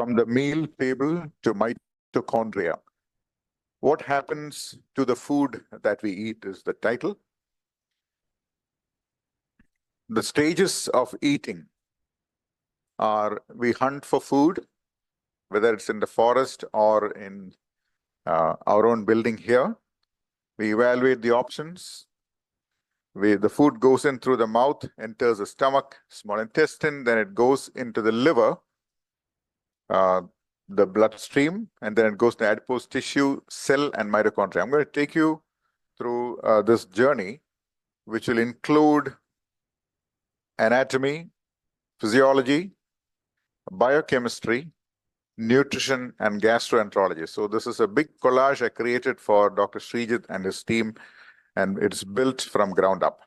From the meal table to mitochondria. What happens to the food that we eat is the title. The stages of eating are we hunt for food, whether it's in the forest or in our own building here. We evaluate the options. The food goes in through the mouth, enters the stomach, small intestine, then it goes into the liver, the bloodstream, and then it goes to adipose tissue, cell, and mitochondria. I'm going to take you through this journey, which will include anatomy, physiology, biochemistry, nutrition, and gastroenterology. So this is a big collage I created for Dr. Srijit and his team, and it's built from ground up.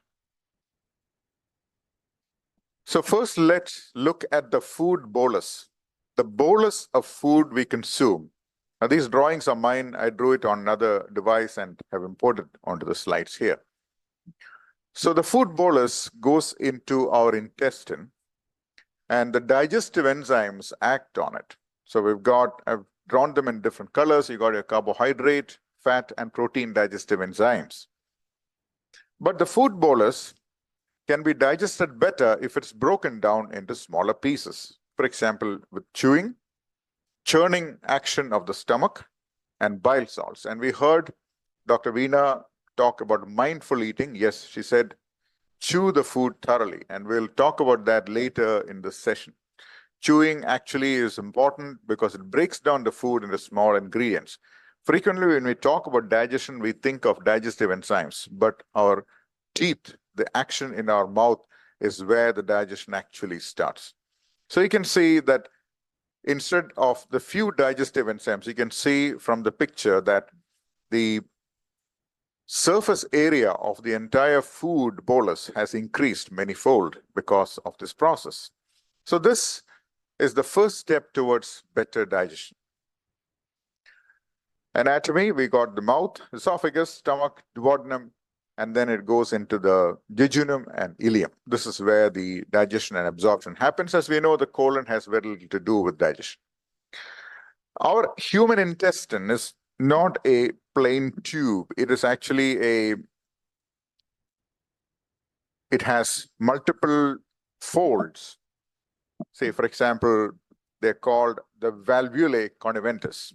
So first, let's look at the food bolus. The bolus of food we consume. Now, these drawings are mine. I drew it on another device and have imported onto the slides here. So the food bolus goes into our intestine, and the digestive enzymes act on it. So I've drawn them in different colors. You got your carbohydrate, fat, and protein digestive enzymes. But the food bolus can be digested better if it's broken down into smaller pieces. For example, with chewing, churning action of the stomach, and bile salts. And we heard Dr. Veena talk about mindful eating. Yes, she said, chew the food thoroughly. And we'll talk about that later in this session. Chewing actually is important because it breaks down the food into small ingredients. Frequently, when we talk about digestion, we think of digestive enzymes, but our teeth, the action in our mouth, is where the digestion actually starts. So you can see that instead of the few digestive enzymes, you can see from the picture that the surface area of the entire food bolus has increased manyfold because of this process. So this is the first step towards better digestion. Anatomy, we got the mouth, esophagus, stomach, duodenum, and then it goes into the jejunum and ileum. This is where the digestion and absorption happens. As we know, the colon has very little to do with digestion. Our human intestine is not a plain tube. It is actually it has multiple folds. Say, for example, they're called the valvulae conniventus.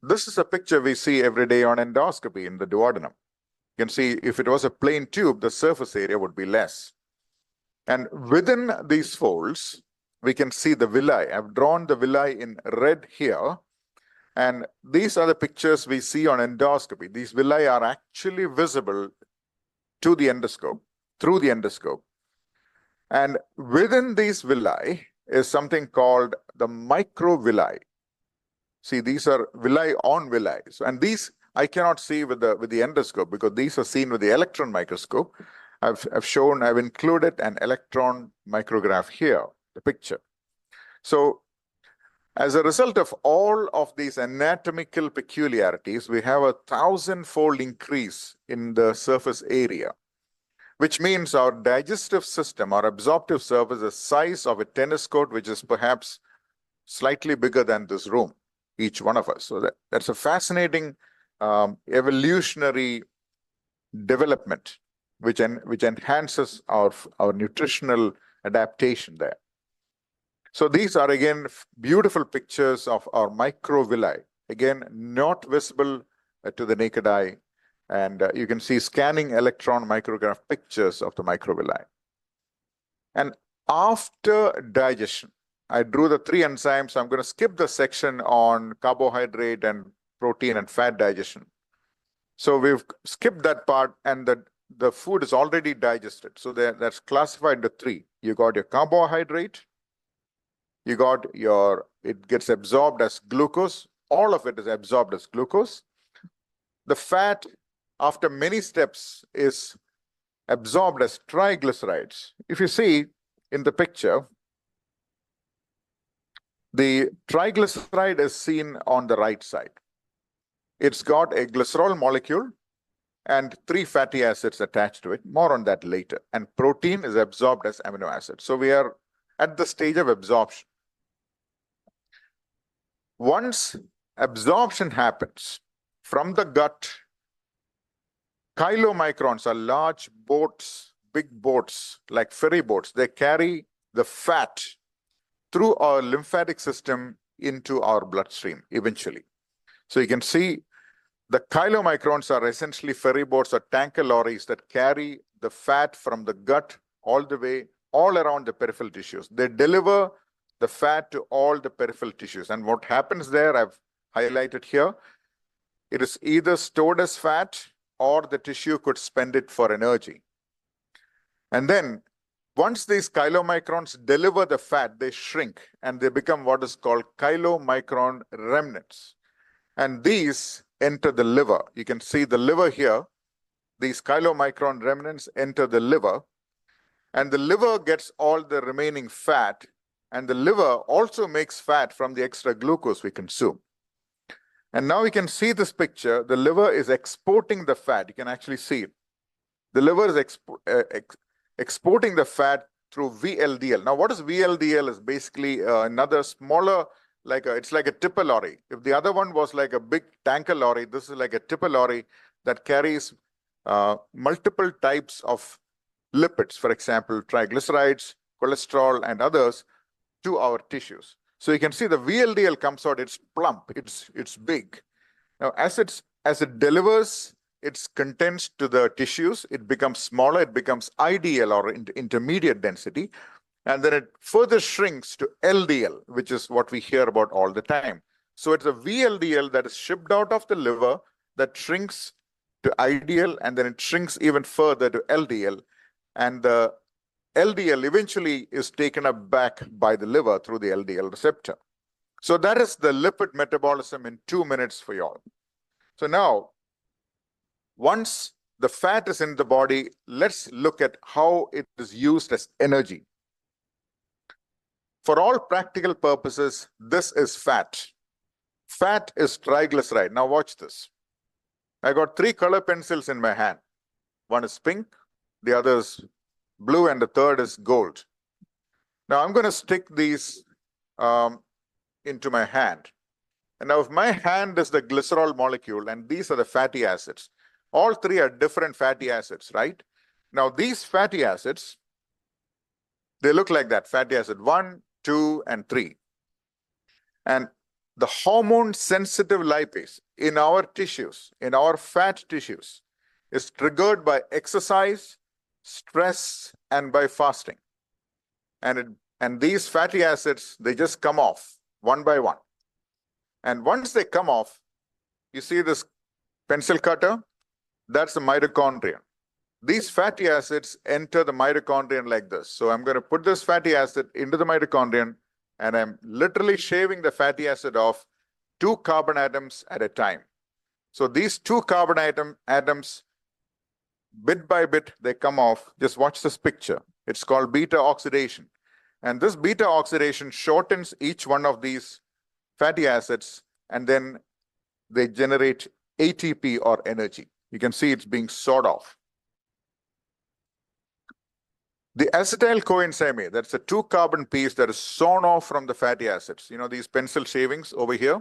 This is a picture we see every day on endoscopy in the duodenum. You can see if it was a plain tube, the surface area would be less. And within these folds, we can see the villi. I've drawn the villi in red here. And these are the pictures we see on endoscopy. These villi are actually visible to the endoscope, through the endoscope. And within these villi is something called the microvilli. See, these are villi on villi. So, and these I cannot see with the endoscope because these are seen with the electron microscope. I've included an electron micrograph here, the picture. So as a result of all of these anatomical peculiarities, we have 1,000-fold increase in the surface area, which means our digestive system, our absorptive surface, is the size of a tennis court, which is perhaps slightly bigger than this room, each one of us. So that's a fascinating evolutionary development, which enhances our nutritional adaptation there. So these are, again, beautiful pictures of our microvilli. Again, not visible to the naked eye. And you can see scanning electron micrograph pictures of the microvilli. And after digestion, I drew the 3 enzymes. I'm going to skip the section on carbohydrate and protein and fat digestion. So we've skipped that part, and the food is already digested. So that's classified into 3. You got your carbohydrate, you got it gets absorbed as glucose. All of it is absorbed as glucose. The fat, after many steps, is absorbed as triglycerides. If you see in the picture, the triglyceride is seen on the right side. It's got a glycerol molecule and 3 fatty acids attached to it. More on that later. And protein is absorbed as amino acids. So we are at the stage of absorption. Once absorption happens from the gut, chylomicrons are large boats, big boats, like ferry boats. They carry the fat through our lymphatic system into our bloodstream eventually. So you can see the chylomicrons are essentially ferry boats or tanker lorries that carry the fat from the gut all the way, all around the peripheral tissues. They deliver the fat to all the peripheral tissues. And what happens there, I've highlighted here, it is either stored as fat or the tissue could spend it for energy. And then once these chylomicrons deliver the fat, they shrink and they become what is called chylomicron remnants. And these enter the liver. You can see the liver here. These chylomicron remnants enter the liver, and the liver gets all the remaining fat, and the liver also makes fat from the extra glucose we consume. And now we can see this picture. The liver is exporting the fat. You can actually see it. The liver is exporting the fat through VLDL. Now, what is VLDL? Is basically another smaller, it's like a tipper lorry. If the other one was like a big tanker lorry, this is like a tipper lorry that carries multiple types of lipids, for example, triglycerides, cholesterol, and others, to our tissues. So you can see the VLDL comes out, it's plump, it's big. Now, as it delivers its contents to the tissues, it becomes smaller, it becomes IDL or intermediate density, and then it further shrinks to LDL, which is what we hear about all the time. So it's a VLDL that is shipped out of the liver that shrinks to IDL, and then it shrinks even further to LDL. And the LDL eventually is taken up back by the liver through the LDL receptor. So that is the lipid metabolism in 2 minutes for you all. So now, once the fat is in the body, let's look at how it is used as energy. For all practical purposes, this is fat. Fat is triglyceride. Now watch this. I got 3 color pencils in my hand. One is pink, the other is blue, and the third is gold. Now I'm going to stick these into my hand. And now if my hand is the glycerol molecule and these are the fatty acids, all 3 are different fatty acids, right? Now these fatty acids, they look like that, fatty acid 1, 2, and 3. And the hormone-sensitive lipase in our tissues, in our fat tissues, is triggered by exercise, stress, and by fasting. And these fatty acids, they just come off one by one. And once they come off, you see this pencil cutter? That's the mitochondria. These fatty acids enter the mitochondrion like this. So I'm going to put this fatty acid into the mitochondrion, and I'm literally shaving the fatty acid off 2 carbon atoms at a time. So these 2 carbon atoms, bit by bit, they come off. Just watch this picture. It's called beta oxidation. And this beta oxidation shortens each one of these fatty acids, and then they generate ATP or energy. You can see it's being sawed off. The acetyl coenzyme A, that's a 2 carbon piece that is sawn off from the fatty acids. You know, these pencil shavings over here,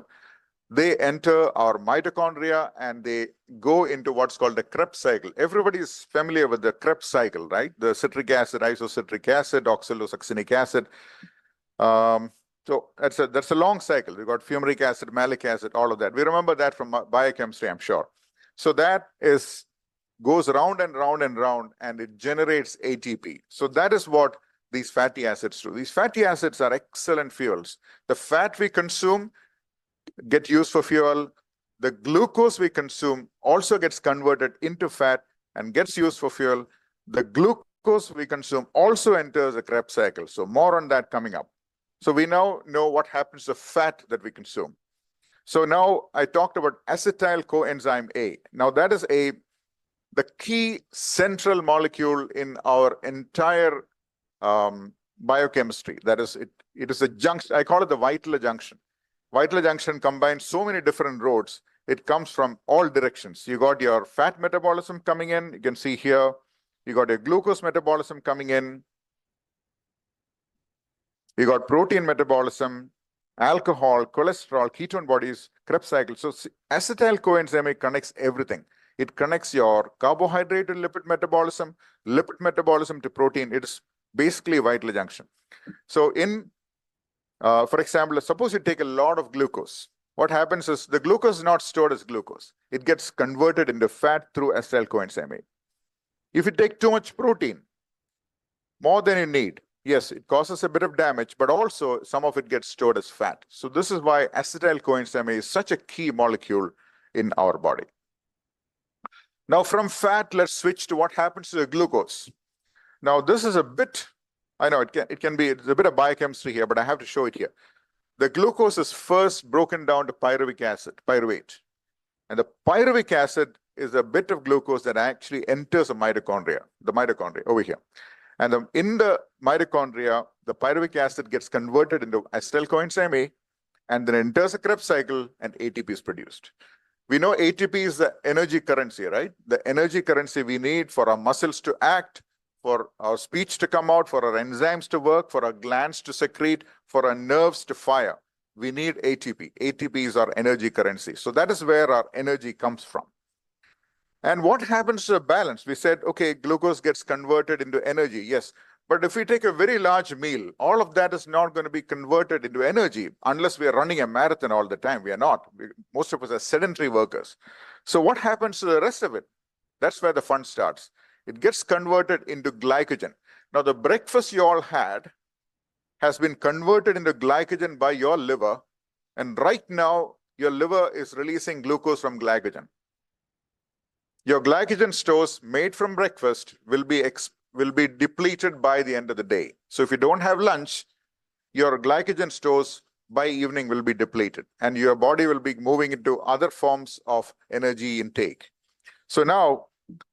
they enter our mitochondria and they go into what's called the Krebs cycle. Everybody is familiar with the Krebs cycle, right? The citric acid, isocitric acid, oxalosuccinic acid. So that's a long cycle. We've got fumaric acid, malic acid, all of that. We remember that from biochemistry, I'm sure. So that goes round and round and round, and it generates ATP. So that is what these fatty acids do. These fatty acids are excellent fuels. The fat we consume get used for fuel. The glucose we consume also gets converted into fat and gets used for fuel. The glucose we consume also enters the Krebs cycle. So more on that coming up. So we now know what happens to fat that we consume. So now I talked about acetyl coenzyme A. Now that is the key central molecule in our entire biochemistry. That is, it is a junction. I call it the vital junction. Vital junction combines so many different roads. It comes from all directions. You got your fat metabolism coming in. You can see here, you got your glucose metabolism coming in. You got protein metabolism. alcohol, cholesterol, ketone bodies, Krebs cycle. So acetyl coenzyme A connects everything. It connects your carbohydrate to lipid metabolism to protein. It is basically a vital junction. So for example, suppose you take a lot of glucose. What happens is the glucose is not stored as glucose. It gets converted into fat through acetyl coenzyme A. If you take too much protein, more than you need, yes, it causes a bit of damage, but also some of it gets stored as fat. So this is why acetyl coenzyme A is such a key molecule in our body. Now from fat, let's switch to what happens to the glucose. Now this is a bit, I know it's a bit of biochemistry here, but I have to show it here. The glucose is first broken down to pyruvic acid, pyruvate. And the pyruvic acid is a bit of glucose that actually enters the mitochondria over here. And in the mitochondria, the pyruvic acid gets converted into acetyl coenzyme A, and then enters a Krebs cycle, and ATP is produced. We know ATP is the energy currency, right? The energy currency we need for our muscles to act, for our speech to come out, for our enzymes to work, for our glands to secrete, for our nerves to fire. We need ATP. ATP is our energy currency. So that is where our energy comes from. And what happens to the balance? We said, okay, glucose gets converted into energy. Yes. But if we take a very large meal, all of that is not going to be converted into energy unless we are running a marathon all the time. We are not. Most of us are sedentary workers. So what happens to the rest of it? That's where the fun starts. It gets converted into glycogen. Now, the breakfast you all had has been converted into glycogen by your liver. And right now, your liver is releasing glucose from glycogen. Your glycogen stores made from breakfast will be depleted by the end of the day. So if you don't have lunch, your glycogen stores by evening will be depleted, and your body will be moving into other forms of energy intake. So now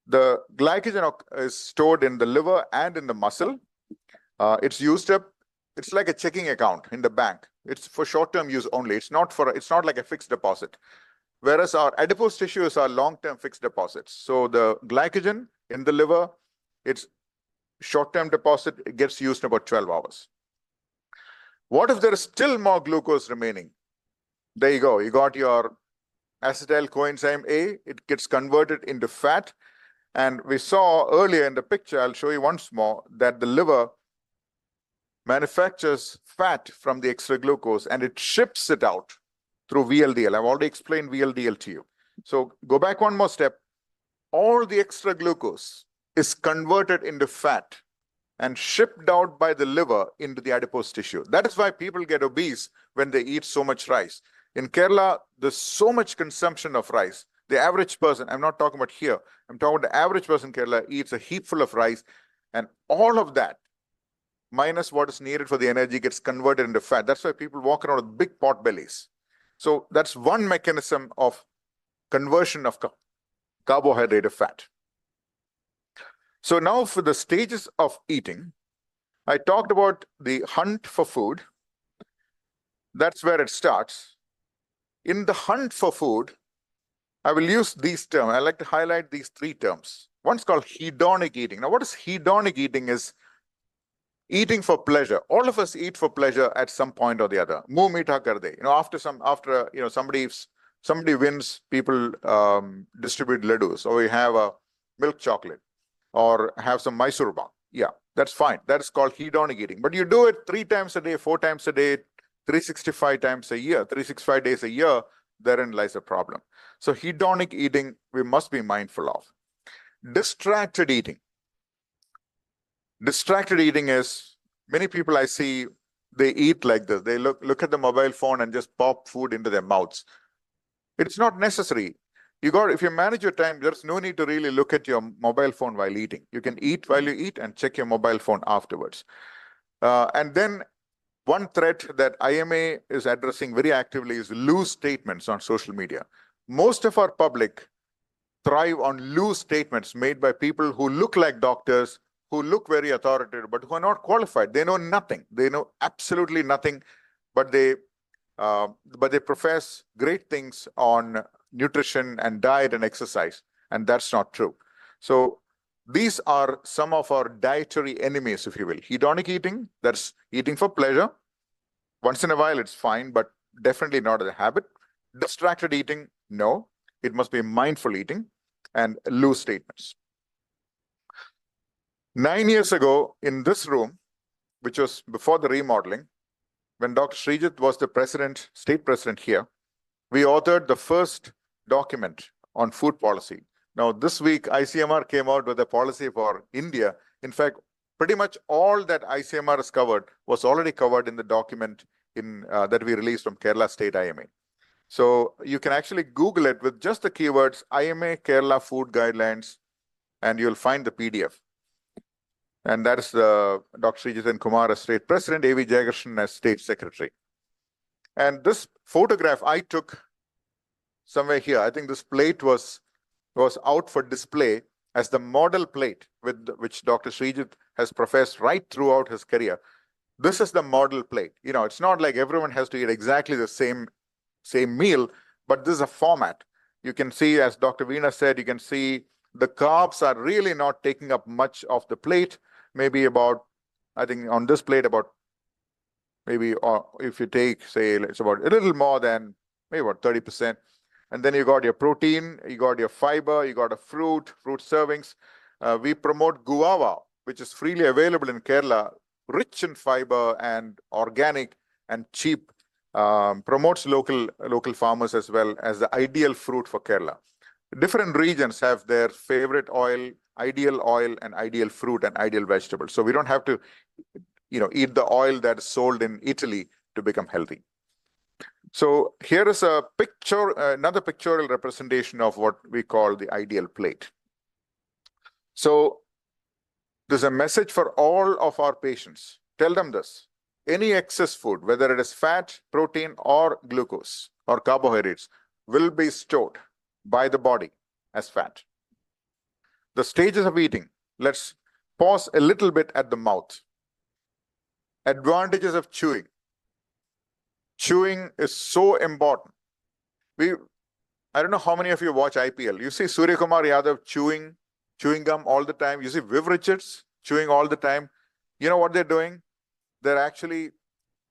the glycogen is stored in the liver and in the muscle. It's used up. It's like a checking account in the bank. It's for short-term use only. It's not like a fixed deposit. Whereas our adipose tissues are long-term fixed deposits. So the glycogen in the liver, it's short-term deposit, it gets used in about 12 hours. What if there is still more glucose remaining? There you go. You got your acetyl coenzyme A. It gets converted into fat. And we saw earlier in the picture, I'll show you once more, that the liver manufactures fat from the extra glucose and it ships it out through VLDL. I've already explained VLDL to you. So go back one more step. All the extra glucose is converted into fat and shipped out by the liver into the adipose tissue. That is why people get obese when they eat so much rice. In Kerala, there's so much consumption of rice. The average person, I'm not talking about here, I'm talking about the average person in Kerala eats a heap full of rice, and all of that, minus what is needed for the energy, gets converted into fat. That's why people walk around with big pot bellies. So that's one mechanism of conversion of carbohydrate to fat. So now for the stages of eating, I talked about the hunt for food. That's where it starts. In the hunt for food, I will use these terms. I like to highlight these three terms. One's called hedonic eating. Now, what is hedonic eating? Is eating for pleasure. All of us eat for pleasure at some point or the other. Muh meetha kar de. After somebody wins, people distribute laddus, or we have a milk chocolate, or have some Mysore pak. Yeah, that's fine. That is called hedonic eating. But you do it 3 times a day, 4 times a day, 365 times a year, 365 days a year. Therein lies the problem. So hedonic eating, we must be mindful of. Distracted eating. Distracted eating is, many people I see, they eat like this. They look at the mobile phone and just pop food into their mouths. It's not necessary. If you manage your time, there's no need to really look at your mobile phone while eating. You can eat while you eat and check your mobile phone afterwards. And then one threat that IMA is addressing very actively is loose statements on social media. Most of our public thrive on loose statements made by people who look like doctors, who look very authoritative, but who are not qualified. They know nothing. They know absolutely nothing, but they profess great things on nutrition and diet and exercise, and that's not true. So these are some of our dietary enemies, if you will. Hedonic eating, that's eating for pleasure. Once in a while, it's fine, but definitely not a habit. Distracted eating, no. It must be mindful eating and loose statements. 9 years ago, in this room, which was before the remodeling, when Dr. Srijit was the president, state president here, we authored the first document on food policy. Now, this week, ICMR came out with a policy for India. In fact, pretty much all that ICMR has covered was already covered in the document that we released from Kerala State IMA. So you can actually Google it with just the keywords IMA Kerala Food Guidelines, and you'll find the PDF. And that is Dr. Srijit Kumar as state president, A.V. Jayakrishnan as state secretary. And this photograph I took somewhere here. I think this plate was out for display as the model plate with which Dr. Srijit has professed right throughout his career. This is the model plate. You know, it's not like everyone has to eat exactly the same meal, but this is a format. You can see, as Dr. Veena said, you can see the carbs are really not taking up much of the plate. Maybe about, I think on this plate about maybe, or if you take, say, it's about a little more than maybe about 30%. And then you got your protein, you got your fiber, you got a fruit servings. We promote guava, which is freely available in Kerala, rich in fiber and organic and cheap. Promotes local farmers as well as the ideal fruit for Kerala. Different regions have their favorite oil, ideal oil, and ideal fruit and ideal vegetables. So we don't have to, eat the oil that is sold in Italy to become healthy. So here is a picture, another pictorial representation of what we call the ideal plate. So there's a message for all of our patients. Tell them this. Any excess food, whether it is fat, protein, or glucose or carbohydrates, will be stored by the body as fat. The stages of eating. Let's pause a little bit at the mouth. Advantages of chewing. Chewing is so important. I don't know how many of you watch IPL. You see Surya Kumar Yadav chewing gum all the time. You see Viv Richards chewing all the time. You know what they're doing? They're actually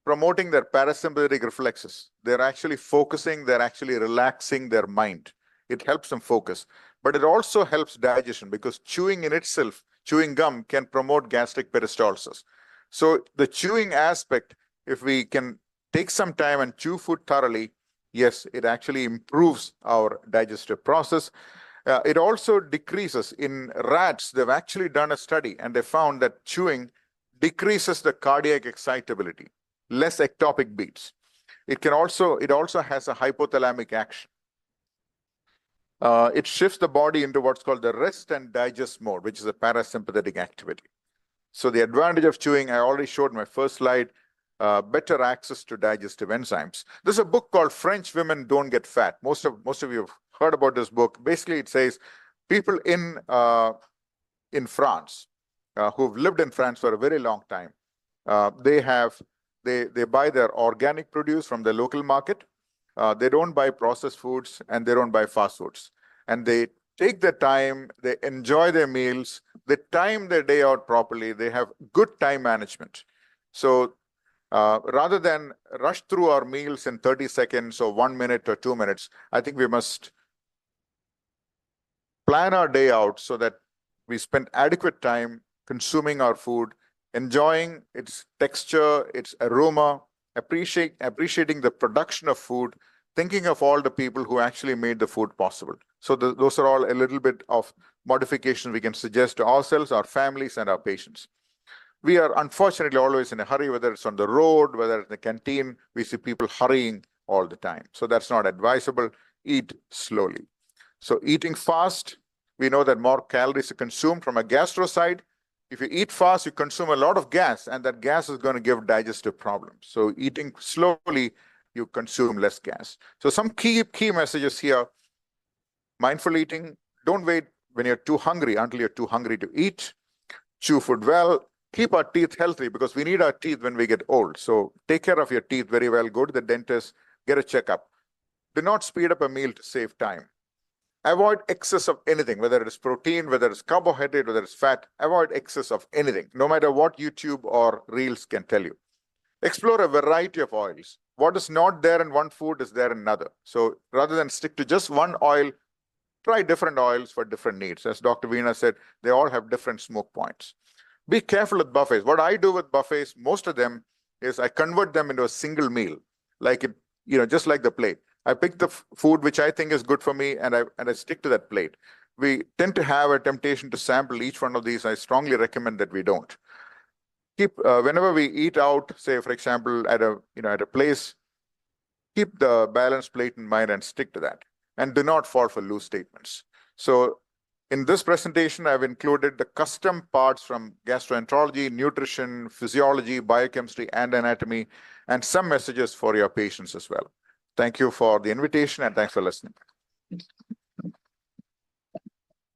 promoting their parasympathetic reflexes. They're actually focusing, they're actually relaxing their mind. It helps them focus. But it also helps digestion because chewing in itself, chewing gum can promote gastric peristalsis. So the chewing aspect, if we can take some time and chew food thoroughly, yes, it actually improves our digestive process. It also decreases in rats. They've actually done a study and they found that chewing decreases the cardiac excitability, less ectopic beats. It also has a hypothalamic action. It shifts the body into what's called the rest and digest mode, which is a parasympathetic activity. So the advantage of chewing, I already showed my first slide, better access to digestive enzymes. There's a book called French Women Don't Get Fat. Most of you have heard about this book. Basically, it says people in France who've lived in France for a very long time, they buy their organic produce from the local market. They don't buy processed foods and they don't buy fast foods. And they take their time, they enjoy their meals, they time their day out properly, they have good time management. So rather than rush through our meals in 30 seconds or 1 minute or 2 minutes, I think we must plan our day out so that we spend adequate time consuming our food, enjoying its texture, its aroma, appreciating the production of food, thinking of all the people who actually made the food possible. So those are all a little bit of modifications we can suggest to ourselves, our families, and our patients. We are unfortunately always in a hurry, whether it's on the road, whether it's in the canteen, we see people hurrying all the time. So that's not advisable. Eat slowly. So eating fast, we know that more calories are consumed from a gastro side. If you eat fast, you consume a lot of gas, and that gas is going to give digestive problems. So eating slowly, you consume less gas. So some key messages here. Mindful eating. Don't wait when you're too hungry until you're too hungry to eat. Chew food well. Keep our teeth healthy because we need our teeth when we get old. So take care of your teeth very well. Go to the dentist, get a checkup. Do not speed up a meal to save time. Avoid excess of anything, whether it is protein, whether it's carbohydrate, whether it's fat. Avoid excess of anything, no matter what YouTube or Reels can tell you. Explore a variety of oils. What is not there in one food is there in another. So rather than stick to just one oil, try different oils for different needs. As Dr. Veena said, they all have different smoke points. Be careful with buffets. What I do with buffets, most of them, is I convert them into a single meal, like it, just like the plate. I pick the food which I think is good for me, and I stick to that plate. We tend to have a temptation to sample each one of these. I strongly recommend that we don't. Keep whenever we eat out, say for example at a place, keep the balanced plate in mind and stick to that, and do not fall for loose statements. So in this presentation, I've included the custom parts from gastroenterology, nutrition, physiology, biochemistry, and anatomy, and some messages for your patients as well. Thank you for the invitation, and thanks for listening.